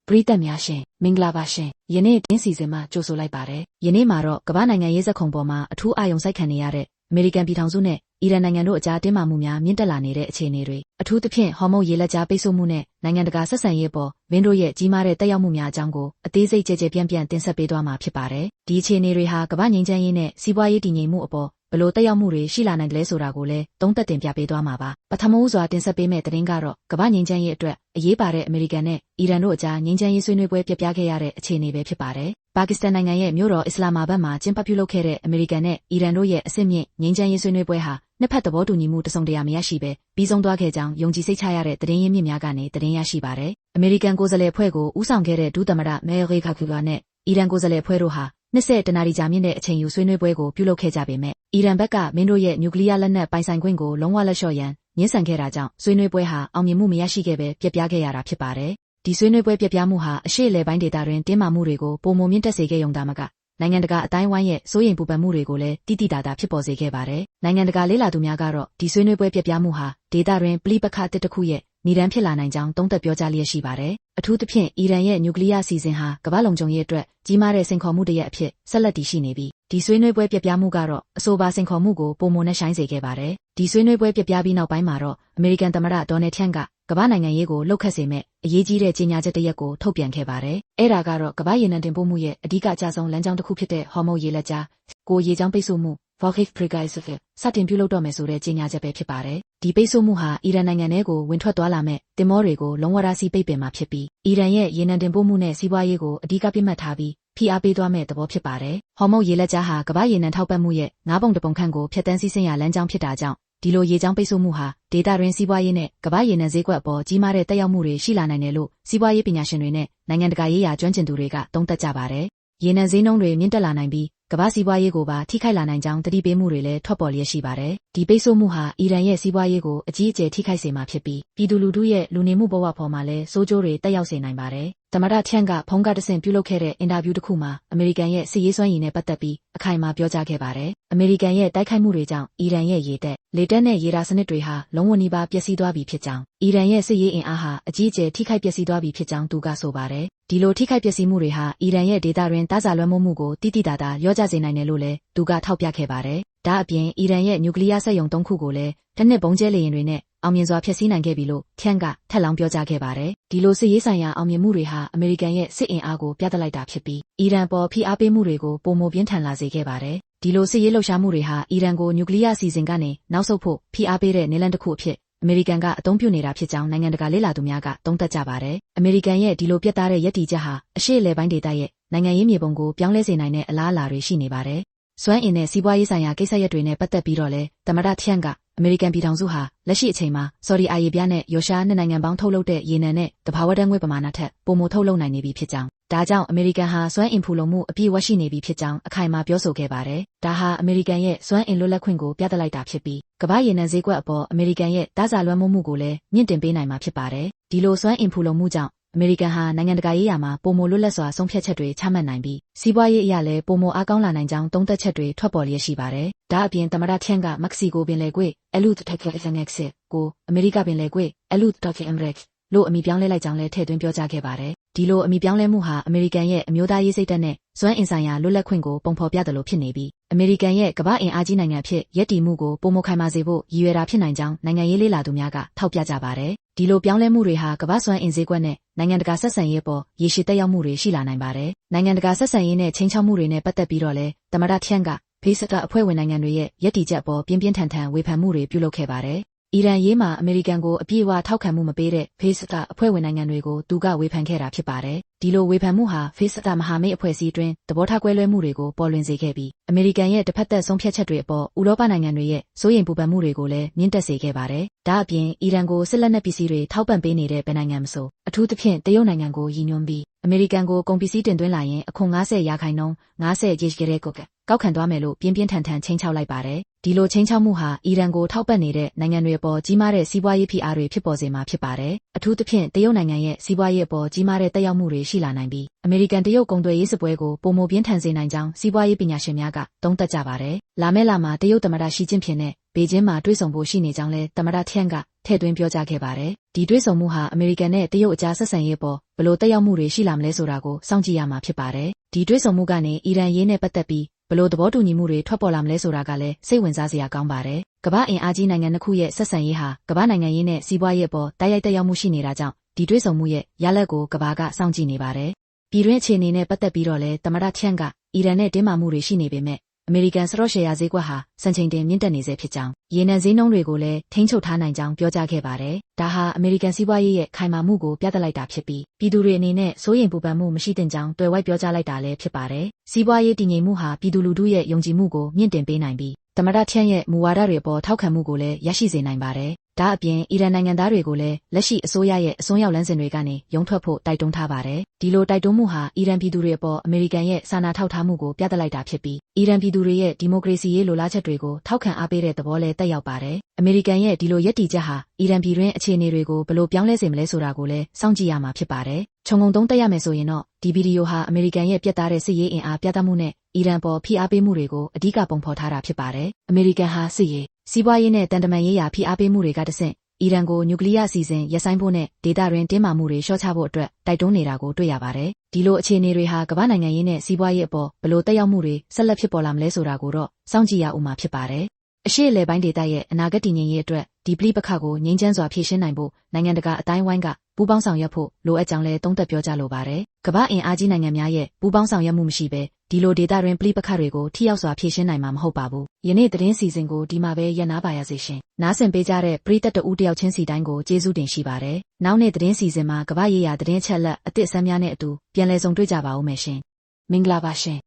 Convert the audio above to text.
ပရိသတ်များရှင်မင်္ဂလာပါရှင်ယနေ့တင်းစီစဉ်မှာကြိုဆိုလိုက်ပါတယ်ယနေ့မှာတော့ကမ္ဘာနိုင်ငံရေးဇက်ခုံပေါ်မှာအထူးအာရုံစိုက်ခံနေရတဲ့အမေရိကန်ပြည်ထောင်စုနဲ့အီရန်နိုင်ငံတို့အကြားတင်းမာမှုများမြင့်တက်လာနေတဲ့အခြေအနေတွေအထူးသဖြင့်ဟော်မုန်းရေလက်ကြားပိတ်ဆို့မှုနဲ့နိုင်ငံတကာဆက်ဆံရေးပေါ်မင်းတို့ရဲ့ကြီးမားတဲ့တက်ရောက်မှုများအကြောင်းကိုအသေးစိတ်ကြဲကြဲပြန့်ပြန့်တင်ဆက်ပေးသွားမှာဖြစ်ပါတယ်ဒီအခြေအနေတွေဟာကမ္ဘာငြိမ်းချမ်းရေးနဲ့စီးပွားရေးတည်ငြိမ်မှုအပေါ်ဘလို့တက်ရောက်မှုတွေရှိလာနိုင်တယ်ဆိုတာကိုလည်းသုံးသပ်တင်ပြပေးသွားမှာပါပထမဦးစွာတင်ဆက်ပေးမယ့်သတင်းကတော့ကမ္ဘာငြိမ်းချမ်းရေးအတွက်အရေးပါတဲ့အမေရိကန်နဲ့အီရန်တို့အကြားငြိမ်းချမ်းရေးဆွေးနွေးပွဲပြပြခဲ့ရတဲ့အခြေအနေပဲဖြစ်ပါတယ်ပါကစ္စတန်နိုင်ငံရဲ့မြို့တော်အစ္စလာမာဘတ်မှာကျင်းပပြုလုပ်ခဲ့တဲ့အမေရိကန်နဲ့အီရန်တို့ရဲ့အဆင့်မြင့်ငြိမ်းချမ်းရေးဆွေးနွေးပွဲဟာနှစ်ဖက်သဘောတူညီမှုတစုံတရာမရရှိဘဲပြီးဆုံးသွားခဲ့ကြောင်းယုံကြည်စိတ်ချရတဲ့သတင်းရင်းမြစ်များကနေသတင်းရရှိပါတယ်အမေရိကန်ကိုယ်စားလှယ်အဖွဲ့ကိုဦးဆောင်ခဲ့တဲ့ဒုသမ္မတမဲရီခါကူလာနဲ့အီရန်ကိုယ်စားလှယ်အဖွဲ့တို့ဟာ20တနာရီကြာမြင့်တဲ့အချိန်ယူဆွေးနွေးပွဲကိုပြုလုပ်ခဲ့ကြပေမဲ့အီရန်ဘက်ကမင်းတို့ရဲ့နျူကလ িয়ার လက်နက်ပိုင်ဆိုင်ခွင့်ကိုလုံးဝလက်လျှော့ရန်ညှင်းဆန်ခဲ့တာကြောင့်ဆွေးနွေးပွဲဟာအောင်မြင်မှုမရရှိခဲ့ပဲပြက်ပြားခဲ့ရတာဖြစ်ပါတယ်ဒီဆွေးနွေးပွဲပြက်ပြားမှုဟာအရှေ့အလယ်ပိုင်းဒေသတွင်တင်းမာမှုတွေကိုပိုမိုမြင့်တက်စေခဲ့ရုံသာမကနိုင်ငံတကာအတိုင်းဝိုင်းရဲ့စိုးရိမ်ပူပန်မှုတွေကိုလည်းတိတိတသာဖြစ်ပေါ်စေခဲ့ပါတယ်နိုင်ငံတကာလေ့လာသူများကတော့ဒီဆွေးနွေးပွဲပြက်ပြားမှုဟာဒေသတွင်ပဋိပက္ခတစ်ခုရဲ့နိဒန်းဖြစ်လာနိုင်ကြောင်းသုံးသပ်ပြောကြားလျက်ရှိပါတယ်အထူးသဖြင့်အီရန်ရဲ့နျူကလ িয়ার စီစဉ်ဟာကမ္ဘာလုံခြုံရေးအတွက်ကြီးမားတဲ့စိန်ခေါ်မှုတစ်ရပ်အဖြစ်ဆက်လက်တည်ရှိနေပြီးဒီဆွေးနွေးပွဲပြက်ပြားမှုကတော့အဆိုပါစိန်ခေါ်မှုကိုပိုမိုနှက်ဆိုင်စေခဲ့ပါတယ်ဒီဆွေးနွေးပွဲပြက်ပြားပြီးနောက်ပိုင်းမှာတော့အမေရိကန်သမ္မတဒေါ်နယ်ထရန့်ကကမ္ဘာနိုင်ငံရေးကိုလှုပ်ခတ်စေမဲ့အရေးကြီးတဲ့ကြေညာချက်တစ်ရပ်ကိုထုတ်ပြန်ခဲ့ပါတယ်အဲ့ဒါကတော့ကမ္ဘာရေနံတင်ပို့မှုရဲ့အဓိကအကျဆုံးလမ်းကြောင်းတစ်ခုဖြစ်တဲ့ဟော်မုန်းရေလက်ကြားကိုရေကြောင်းပိတ်ဆို့မှုVolcanic Precise စတင်ပြုလုပ်တော့မယ်ဆိုတဲ့ကြေညာချက်ပဲဖြစ်ပါတယ်။ဒီပိတ်ဆို့မှုဟာအီရန်နိုင်ငံထဲကိုဝင်ထွက်သွားလာမဲ့တင်မောတွေကိုလုံးဝရာစီပိတ်ပင်မှာဖြစ်ပြီးအီရန်ရဲ့ရေနံတင်ပို့မှုနဲ့စီးပွားရေးကိုအဓိကပြစ်မှတ်ထားပြီးဖိအားပေးသွားမဲ့သဘောဖြစ်ပါတယ်။ဟော်မုန်းရေလက်ကြားဟာကမ္ဘာရေနံထောက်ပံ့မှုရဲ့9ပုံ1ပုံခန့်ကိုဖျက်ဆီးစီးဆင်းရာလမ်းကြောင်းဖြစ်တာကြောင့်ဒီလိုရေကြောင်းပိတ်ဆို့မှုဟာဒေတာတွင်စီးပွားရေးနဲ့ကမ္ဘာရေနံဈေးကွက်အပေါ်ကြီးမားတဲ့တက်ရောက်မှုတွေရှိလာနိုင်တယ်လို့စီးပွားရေးပညာရှင်တွေနဲ့နိုင်ငံတကာရေးရာကျွမ်းကျင်သူတွေကသုံးသပ်ကြပါတယ်။ရေနံဈေးနှုန်းတွေမြင့်တက်လာနိုင်ပြီးကမ္ဘာစီးပွားရေးကိုပါထိခိုက်လာနိုင်ကြောင်းတတိပေးမှုတွေလည်းထွက်ပေါ်လျက်ရှိပါတယ်။ဒီပိတ်ဆို့မှုဟာအီရန်ရဲ့စီးပွားရေးကိုအကြီးအကျယ်ထိခိုက်စေမှာဖြစ်ပြီးပြည်သူလူထုရဲ့လူနေမှုဘဝပေါ်မှာလည်းဆိုးကျိုးတွေတက်ရောက်စေနိုင်ပါတယ်။သမ္မတထရန့်ကဖုန်းကတဆင့်ပြုလုပ်ခဲ့တဲ့အင်တာဗျူးတစ်ခုမှာအမေရိကန်ရဲ့စစ်ရေးစွမ်းရည်နဲ့ပတ်သက်ပြီးအခိုင်အမာပြောကြားခဲ့ပါတယ်။အမေရိကန်ရဲ့တိုက်ခိုက်မှုတွေကြောင့်အီရန်ရဲ့ရေတပ်လေတပ်နဲ့ရေဒါစနစ်တွေဟာလုံးဝနီးပါးပျက်စီးသွားပြီဖြစ်ကြောင်းအီရန်ရဲ့စစ်ရေးအင်အားဟာအကြီးအကျယ်ထိခိုက်ပျက်စီးသွားပြီဖြစ်ကြောင်းသူကဆိုပါတယ်။ဒီလိုထိခိုက်ပျက်စီးမှုတွေဟာအီရန်ရဲ့ဒေသတွင်တားစာလွှမ်းမိုးမှုကိုတိတိတသာလျော့ကျစေနိုင်တယ်လို့လည်းသူကထောက်ပြခဲ့ပါတယ်။ဒါအပြင်အီရန်ရဲ့နျူကလ িয়ার စက်ရုံ3ခုကိုလည်းတစ်နှစ်ဘုံကျဲလေယာဉ်တွေနဲ့အောင်မြင်စွာဖျက်ဆီးနိုင်ခဲ့ပြီလို့ထရန့်ကထပ်လောင်းပြောကြားခဲ့ပါတယ်။ဒီလိုစစ်ရေးဆိုင်ရာအောင်မြင်မှုတွေဟာအမေရိကန်ရဲ့စစ်အင်အားကိုပြသလိုက်တာဖြစ်ပြီးအီရန်ပေါ်ဖိအားပေးမှုတွေကိုပိုမိုပြင်းထန်လာစေခဲ့ပါတယ်။ဒီလိုစစ်ရေးလှုပ်ရှားမှုတွေဟာအီရန်ကိုနျူကလ িয়ার စီစဉ်ကနေနောက်ဆုတ်ဖို့ဖိအားပေးတဲ့နည်းလမ်းတစ်ခုအဖြစ်အမေရိကန်ကအသုံးပြုနေတာဖြစ်ကြောင်းနိုင်ငံတကာလေ့လာသူများကသုံးသပ်ကြပါတယ်။အမေရိကန်ရဲ့ဒီလိုပြတ်သားတဲ့ရည်တည်ချက်ဟာအရှေ့အလယ်ပိုင်းဒေသရဲ့နိုင်ငံရေးမြေပုံကိုပြောင်းလဲစေနိုင်တဲ့အလားအလာတွေရှိနေပါတယ်။စွမ်းအင်နဲ့စီးပွားရေးဆိုင်ရာကိစ္စရပ်တွေနဲ့ပတ်သက်ပြီးတော့လည်းသမ္မတထရန့်ကအမေရိကန်ပြည်ထောင်စုဟာလက်ရှိအချိန်မှာဆော်ဒီအာရေဗျနဲ့ရုရှားနှစ်နိုင်ငံပေါင်းထုတ်လုပ်တဲ့ရေနံနဲ့သဘာဝဓာတ်ငွေ့ပမာဏထက်ပိုမိုထုတ်လုပ်နိုင်နေပြီဖြစ်ကြောင်းဒါကြောင့်အမေရိကန်ဟာစွမ်းအင်ဖူလုံမှုအပြည့်အဝရှိနေပြီဖြစ်ကြောင်းအခိုင်အမာပြောဆိုခဲ့ပါတယ်။ဒါဟာအမေရိကန်ရဲ့စွမ်းအင်လွတ်လပ်ခွင့်ကိုပြသလိုက်တာဖြစ်ပြီးကမ္ဘာရေနံဈေးကွက်အပေါ်အမေရိကန်ရဲ့တားစာလွှမ်းမိုးမှုကိုလည်းမြင့်တင်ပေးနိုင်မှာဖြစ်ပါတယ်။ဒီလိုစွမ်းအင်ဖူလုံမှုကြောင့်အမေရိကန်ဟာနိုင်ငံတကာရေးရာမှာပိုမိုလွတ်လပ်စွာဆုံးဖြတ်ချက်တွေချမှတ်နိုင်ပြီးစီးပွားရေးအရာလည်းပိုမိုအားကောင်းလာနိုင်ကြောင်းသုံးသပ်ချက်တွေထွက်ပေါ်လျက်ရှိပါတယ်။ဒါအပြင်သမ္မတထရန့်ကမက္ကဆီကိုပင်လယ်ကွေ့ Alud Texas ကိုအမေရိကပင်လယ်ကွေ့ Alud Texas လို့အမည်ပြောင်းလဲလိုက်ကြောင်းလည်းထည့်သွင်းပြောကြားခဲ့ပါတယ်။ဒီလိုအမည်ပြောင်းလဲမှုဟာအမေရိကန်ရဲ့အမျိုးသားရေးစိတ်ဓာတ်နဲ့စွမ်းအင်ဆိုင်ရာလွတ်လပ်ခွင့်ကိုပုံဖော်ပြသလိုဖြစ်နေပြီးအမေရိကန်ရဲ့ကမ္ဘာ့အင်အားကြီးနိုင်ငံဖြစ်ရပ်တည်မှုကိုပိုမိုခိုင်မာစေဖို့ရည်ရွယ်တာဖြစ်နိုင်ကြောင်းနိုင်ငံရေးလေ့လာသူများကထောက်ပြကြပါတယ်။ဒီလိုပြောင်းလဲမှုတွေဟာကမ္ဘာ့စွမ်းအင်ဈေးကွက်နဲ့နိုင်ငံတကာဆက်ဆံရေးပေါ်ရေရှည်သက်ရောက်မှုတွေရှိလာနိုင်ပါတယ်။နိုင်ငံတကာဆက်ဆံရေးနဲ့ချိန်ချောက်မှုတွေနဲ့ပတ်သက်ပြီးတော့လည်းသမ္မတထရန့်ကဖေးစကအဖွဲ့ဝင်နိုင်ငံတွေရဲ့ရပ်တည်ချက်ပေါ်ပြင်းပြင်းထန်ထန်ဝေဖန်မှုတွေပြုလုပ်ခဲ့ပါတယ်။အီရန်ရေးမှာအမေရိကန်ကိုအပြည့်အဝထောက်ခံမှုမပေးတဲ့ဖေးစကအဖွဲ့ဝင်နိုင်ငံတွေကိုသူကဝေဖန်ခဲ့တာဖြစ်ပါတယ်။ဒီလိုဝေဖန်မှုဟာဖေးစကမဟာမိတ်အဖွဲ့အစည်းအတွင်းသဘောထားကွဲလွဲမှုတွေကိုပေါ်လွင်စေခဲ့ပြီးအမေရိကန်ရဲ့တစ်ဖက်သက်ဆုံးဖြတ်ချက်တွေအပေါ်ဥရောပနိုင်ငံတွေရဲ့စိုးရိမ်ပူပန်မှုတွေကိုလည်းမြင့်တက်စေခဲ့ပါတယ်။ဒါအပြင်အီရန်ကိုစစ်လက်နက်ပစ္စည်းတွေထောက်ပံ့ပေးနေတဲ့ဘယ်နိုင်ငံမဆိုအထူးသဖြင့်တရုတ်နိုင်ငံကိုရည်ညွှန်းပြီးအမေရိကန်ကိုကုန်ပစ္စည်းတင်သွင်းလာရင်အခွန်50%50 ရေကြဲကောက်ခံသွားမယ်လို့ပြင်းပြင်းထန်ထန်ချိန်ချောက်လိုက်ပါတယ်။ဒီလိုချိန်ချောက်မှုဟာအီရန်ကိုထောက်ပံ့နေတဲ့နိုင်ငံတွေအပေါ်ကြီးမားတဲ့စီးပွားရေးဖိအားတွေဖြစ်ပေါ်စေမှာဖြစ်ပါတယ်။အထူးသဖြင့်တရုတ်နိုင်ငံရဲ့စီးပွားရေးအပေါ်ကြီးမားတဲ့သက်ရောက်မှုတွေ ရှိလာနိုင်ပြီးအမေရိကန်တရုတ်ကုန်သွယ်ရေးစစ်ပွဲကိုပုံမပြင်းထန်စေနိုင်ကြောင်းစီးပွားရေးပညာရှင်များကသုံးသပ်ကြပါတယ်။လာမယ့်လမှာတရုတ်သမ္မတရှီကျင့်ဖျင်နဲ့ဘေကျင်းမှာတွေ့ဆုံဖို့ရှိနေကြောင်းလဲသမ္မတထျန့်ကထည့်သွင်းပြောကြားခဲ့ပါတယ်။ဒီတွေ့ဆုံမှုဟာအမေရိကန်နဲ့တရုတ်အကြားဆက်ဆံရေးပေါ်ဘယ်လိုသက်ရောက်မှုတွေရှိလာမလဲဆိုတာကိုစောင့်ကြည့်ရမှာဖြစ်ပါတယ်။ဒီတွေ့ဆုံမှုကနေအီရန်ရေးနဲ့ပတ်သက်ပြီးဘယ်လိုသဘောတူညီမှုတွေထွက်ပေါ်လာမလဲဆိုတာကလည်းစိတ်ဝင်စားစရာကောင်းပါတယ်။ကမ္ဘာအင်အားကြီးနိုင်ငံနှစ်ခုရဲ့ဆက်ဆံရေးဟာကမ္ဘာနိုင်ငံရေးနဲ့စီးပွားရေးအပေါ်တိုက်ရိုက်သက်ရောက်မှုရှိနေတာကြောင့်ဒီတွေ့ဆုံမှုရဲ့ရလဒ်ကိုကမ္ဘာကစောင့်ကြည့်နေပါတယ်။ပြည်တွင်းအခြေအနေနဲ့ပတ်သက်ပြီးတော့လည်းသမ္မတထျန့်ကအီရန်နဲ့တင်းမာမှုတွေရှိနေပေမဲ့အမေရိကန်စတော့ရှယ်ယာဈေးကွက်ဟာစံချိန်တင်မြင့်တက်နေဆဲဖြစ်ကြောင်းရေနံဈေးနှုန်းတွေကိုလည်းထိန်းချုပ်ထားနိုင်ကြောင်းပြောကြားခဲ့ပါတယ်။ဒါဟာအမေရိကန်စီးပွားရေးရဲ့ခိုင်မာမှုကိုပြသလိုက်တာဖြစ်ပြီးပြည်သူတွေအနေနဲ့စိုးရိမ်ပူပန်မှုမရှိသင့်ကြောင်းတွေ့ဝိုက်ပြောကြားလိုက်တာလည်းဖြစ်ပါတယ်။စီးပွားရေးတည်ငြိမ်မှုဟာပြည်သူလူထုရဲ့ယုံကြည်မှုကိုမြင့်တင်ပေးနိုင်ပြီးသမ္မတထျန့်ရဲ့မူဝါဒတွေအပေါ်ထောက်ခံမှုကိုလည်းရရှိစေနိုင်ပါတယ်။ဒါအပြင်အီရန်နိုင်ငံသားတွေကိုလည်းလက်ရှိအစိုးရရဲ့အစွန်းရောက်လမ်းစဉ်တွေကနေရုန်းထွက်ဖို့တိုက်တွန်းထားပါတယ်။ဒီလိုတိုက်တွန်းမှုဟာအီရန်ပြည်သူတွေအပေါ်အမေရိကန်ရဲ့စာနာထောက်ထားမှုကိုပြသလိုက်တာဖြစ်ပြီးအီရန်ပြည်သူတွေရဲ့ဒီမိုကရေစီရေးလိုလားချက်တွေကိုထောက်ခံအားပေးတဲ့သဘောလည်းတက်ရောက်ပါတယ်။အမေရိကန်ရဲ့ဒီလိုရည်တည်ချက်ဟာအီရန်ပြည်တွင်းအခြေအနေတွေကိုဘယ်လိုပြောင်းလဲစေမလဲဆိုတာကိုလည်းစောင့်ကြည့်ရမှာဖြစ်ပါတယ်။ခြုံငုံသုံးသပ်ရမယ်ဆိုရင်တော့ဒီဗီဒီယိုဟာအမေရိကန်ရဲ့ပြတ်သားတဲ့စစ်ရေးအင်အားပြသမှုနဲ့အီရန်ပေါ်ဖိအားပေးမှုတွေကိုအဓိကပုံဖော်ထားတာဖြစ်ပါတယ်။အမေရိကန်ဟာစစ်ရေးစီးပွားရေးနဲ့တန်တမာရေးရာဖိအားပေးမှုတွေကတဆင့်အီရန်ကိုနျူကလ িয়ার အစီအစဉ်ရပ်ဆိုင်းဖို့နဲ့ဒေသတွင်းတင်းမာမှုတွေလျှော့ချဖို့အတွက်တိုက်တွန်းနေတာကိုတွေ့ရပါတယ်။ဒီလိုအခြေအနေတွေဟာကမ္ဘာနိုင်ငံရေးနဲ့စီးပွားရေးအပေါ်ဘယ်လိုသက်ရောက်မှုတွေဆက်လက်ဖြစ်ပေါ်လာမလဲဆိုတာကိုတော့စောင့်ကြည့်ရဦးမှာဖြစ်ပါတယ်။အရှေ့အလယ်ပိုင်းဒေသရဲ့အနာဂတ်တည်ငြိမ်ရေးအတွက်ဒီပဋိပက္ခကိုငြိမ်းချမ်းစွာဖြေရှင်းနိုင်ဖို့နိုင်ငံတကာအတိုင်းအဝိုင်းကပူးပေါင်းဆောင်ရွက်ဖို့လိုအပ်ကြောင်းလည်းသုံးသပ်ပြောကြားလိုပါတယ်။ကမ္ဘာအင်အားကြီးနိုင်ငံများရဲ့ပူးပေါင်းဆောင်ရွက်မှုမရှိဘဲဒီလိုဒေသတွင်းပဋိပက္ခတွေကိုထိရောက်စွာဖြေရှင်းနိုင်မှာမဟုတ်ပါဘူး။ယနေ့သတင်းစီစဉ်ကိုဒီမှာပဲရပ်နားပါရစေရှင်။နားဆင်ပေးကြတဲ့ပရိသတ်တဦးတယောက်ချင်းစီတိုင်းကိုကျေးဇူးတင်ရှိပါတယ်။နောက်နေ့သတင်းစီစဉ်မှာကမ္ဘာရေးရာသတင်းချက်လက်အသစ်အဆန်းများနဲ့အတူပြန်လည်ဆုံတွေ့ကြပါဦးမယ်ရှင်။မင်္ဂလာပါရှင်။